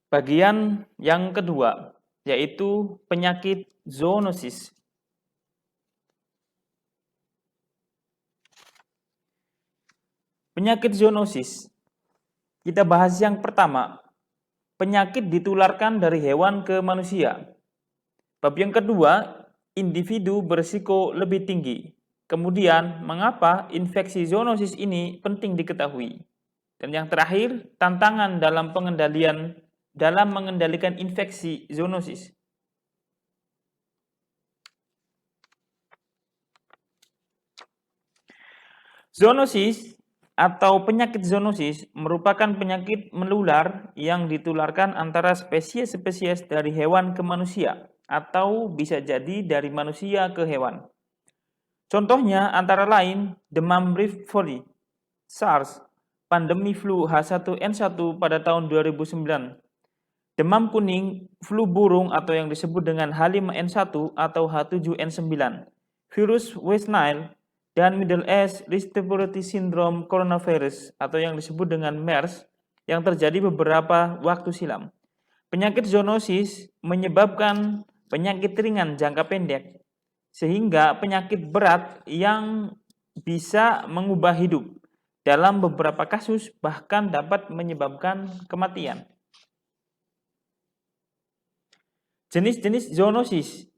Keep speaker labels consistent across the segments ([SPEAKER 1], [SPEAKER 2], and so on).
[SPEAKER 1] Bagian yang kedua, yaitu penyakit zoonosis. Penyakit zoonosis. Kita bahas yang pertama, penyakit ditularkan dari hewan ke manusia. Bab yang kedua, individu berisiko lebih tinggi. Kemudian, mengapa infeksi zoonosis ini penting diketahui? Dan yang terakhir, tantangan dalam mengendalikan infeksi zoonosis. Zoonosis atau penyakit zoonosis merupakan penyakit menular yang ditularkan antara spesies-spesies dari hewan ke manusia atau bisa jadi dari manusia ke hewan. Contohnya antara lain demam Rift Valley, SARS, pandemi flu H1N1 pada tahun 2009, demam kuning, flu burung atau yang disebut dengan H5N1 atau H7N9, virus West Nile, dan Middle East Respiratory Syndrome Coronavirus atau yang disebut dengan MERS yang terjadi beberapa waktu silam. Penyakit zoonosis menyebabkan penyakit ringan jangka pendek, sehingga penyakit berat yang bisa mengubah hidup. Dalam beberapa kasus bahkan dapat menyebabkan kematian. Jenis-jenis zoonosis.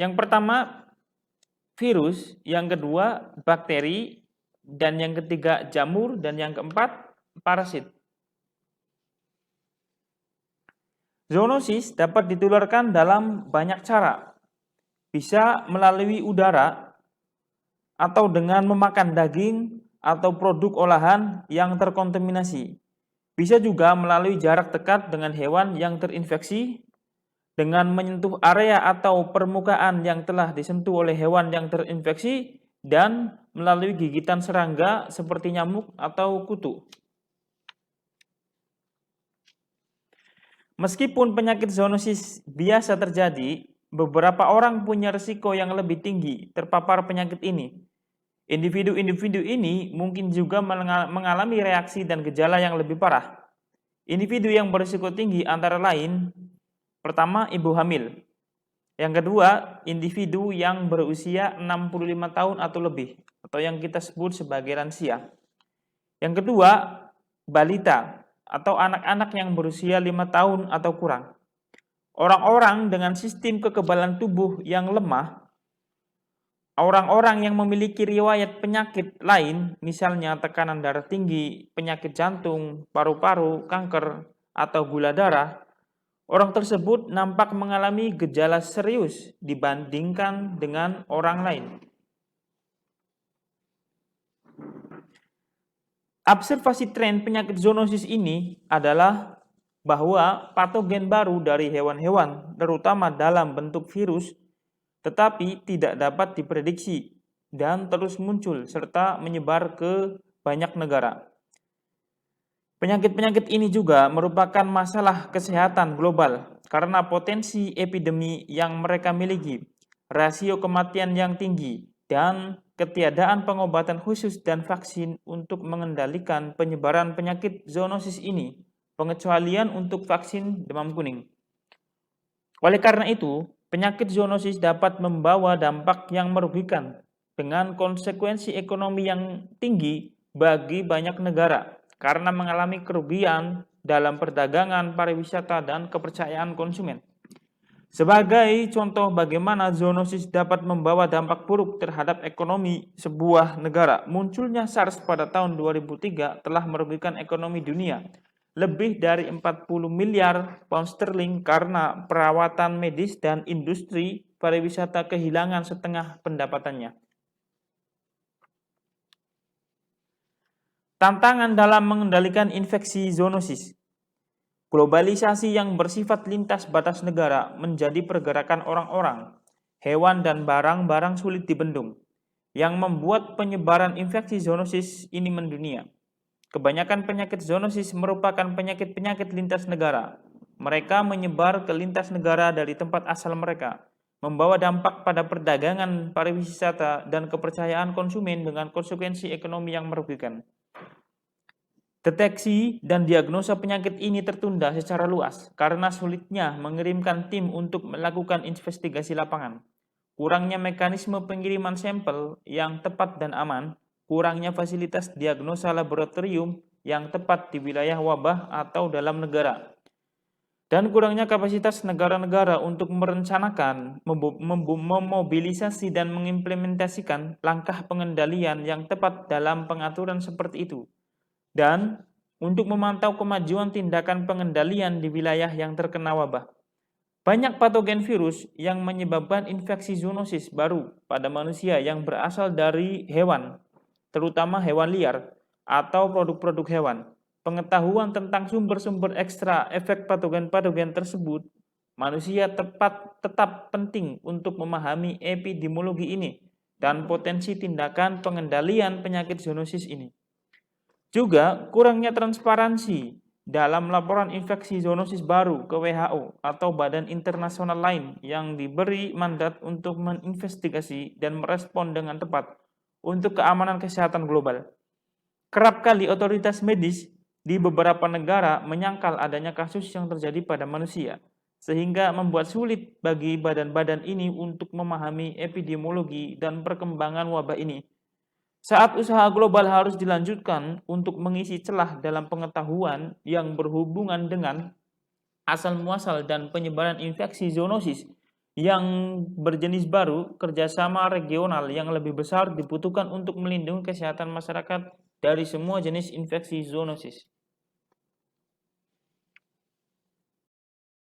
[SPEAKER 1] Yang pertama, virus, yang kedua bakteri, dan yang ketiga jamur, dan yang keempat parasit. Zoonosis dapat ditularkan dalam banyak cara. Bisa melalui udara atau dengan memakan daging atau produk olahan yang terkontaminasi. Bisa juga melalui jarak dekat dengan hewan yang terinfeksi, dengan menyentuh area atau permukaan yang telah disentuh oleh hewan yang terinfeksi, dan melalui gigitan serangga seperti nyamuk atau kutu. Meskipun penyakit zoonosis biasa terjadi, beberapa orang punya risiko yang lebih tinggi terpapar penyakit ini. Individu-individu ini mungkin juga mengalami reaksi dan gejala yang lebih parah. Individu yang berisiko tinggi antara lain, pertama, ibu hamil. Yang kedua, individu yang berusia 65 tahun atau lebih, atau yang kita sebut sebagai lansia. Yang kedua, balita, atau anak-anak yang berusia 5 tahun atau kurang. Orang-orang dengan sistem kekebalan tubuh yang lemah, orang-orang yang memiliki riwayat penyakit lain, misalnya tekanan darah tinggi, penyakit jantung, paru-paru, kanker, atau gula darah, orang tersebut nampak mengalami gejala serius dibandingkan dengan orang lain. Observasi tren penyakit zoonosis ini adalah bahwa patogen baru dari hewan-hewan, terutama dalam bentuk virus, tetapi tidak dapat diprediksi dan terus muncul serta menyebar ke banyak negara. Penyakit-penyakit ini juga merupakan masalah kesehatan global karena potensi epidemi yang mereka miliki, rasio kematian yang tinggi, dan ketiadaan pengobatan khusus dan vaksin untuk mengendalikan penyebaran penyakit zoonosis ini, pengecualian untuk vaksin demam kuning. Oleh karena itu, penyakit zoonosis dapat membawa dampak yang merugikan dengan konsekuensi ekonomi yang tinggi bagi banyak negara karena mengalami kerugian dalam perdagangan, pariwisata, dan kepercayaan konsumen. Sebagai contoh bagaimana zoonosis dapat membawa dampak buruk terhadap ekonomi sebuah negara, munculnya SARS pada tahun 2003 telah merugikan ekonomi dunia lebih dari 40 miliar pound sterling karena perawatan medis dan industri pariwisata kehilangan setengah pendapatannya. Tantangan dalam mengendalikan infeksi zoonosis. Globalisasi yang bersifat lintas batas negara menjadi pergerakan orang-orang, hewan, dan barang-barang sulit dibendung, yang membuat penyebaran infeksi zoonosis ini mendunia. Kebanyakan penyakit zoonosis merupakan penyakit-penyakit lintas negara. Mereka menyebar ke lintas negara dari tempat asal mereka, membawa dampak pada perdagangan, pariwisata, dan kepercayaan konsumen dengan konsekuensi ekonomi yang merugikan. Deteksi dan diagnosa penyakit ini tertunda secara luas karena sulitnya mengirimkan tim untuk melakukan investigasi lapangan. Kurangnya mekanisme pengiriman sampel yang tepat dan aman, kurangnya fasilitas diagnosa laboratorium yang tepat di wilayah wabah atau dalam negara, dan kurangnya kapasitas negara-negara untuk merencanakan, memobilisasi dan mengimplementasikan langkah pengendalian yang tepat dalam pengaturan seperti itu, dan untuk memantau kemajuan tindakan pengendalian di wilayah yang terkena wabah. Banyak patogen virus yang menyebabkan infeksi zoonosis baru pada manusia yang berasal dari hewan, terutama hewan liar atau produk-produk hewan. Pengetahuan tentang sumber-sumber ekstra efek patogen-patogen tersebut, manusia tetap penting untuk memahami epidemiologi ini dan potensi tindakan pengendalian penyakit zoonosis ini. Juga kurangnya transparansi dalam laporan infeksi zoonosis baru ke WHO atau badan internasional lain yang diberi mandat untuk menginvestigasi dan merespon dengan tepat untuk keamanan kesehatan global. Kerap kali otoritas medis di beberapa negara menyangkal adanya kasus yang terjadi pada manusia, sehingga membuat sulit bagi badan-badan ini untuk memahami epidemiologi dan perkembangan wabah ini. Saat usaha global harus dilanjutkan untuk mengisi celah dalam pengetahuan yang berhubungan dengan asal-muasal dan penyebaran infeksi zoonosis yang berjenis baru, kerjasama regional yang lebih besar dibutuhkan untuk melindungi kesehatan masyarakat dari semua jenis infeksi zoonosis.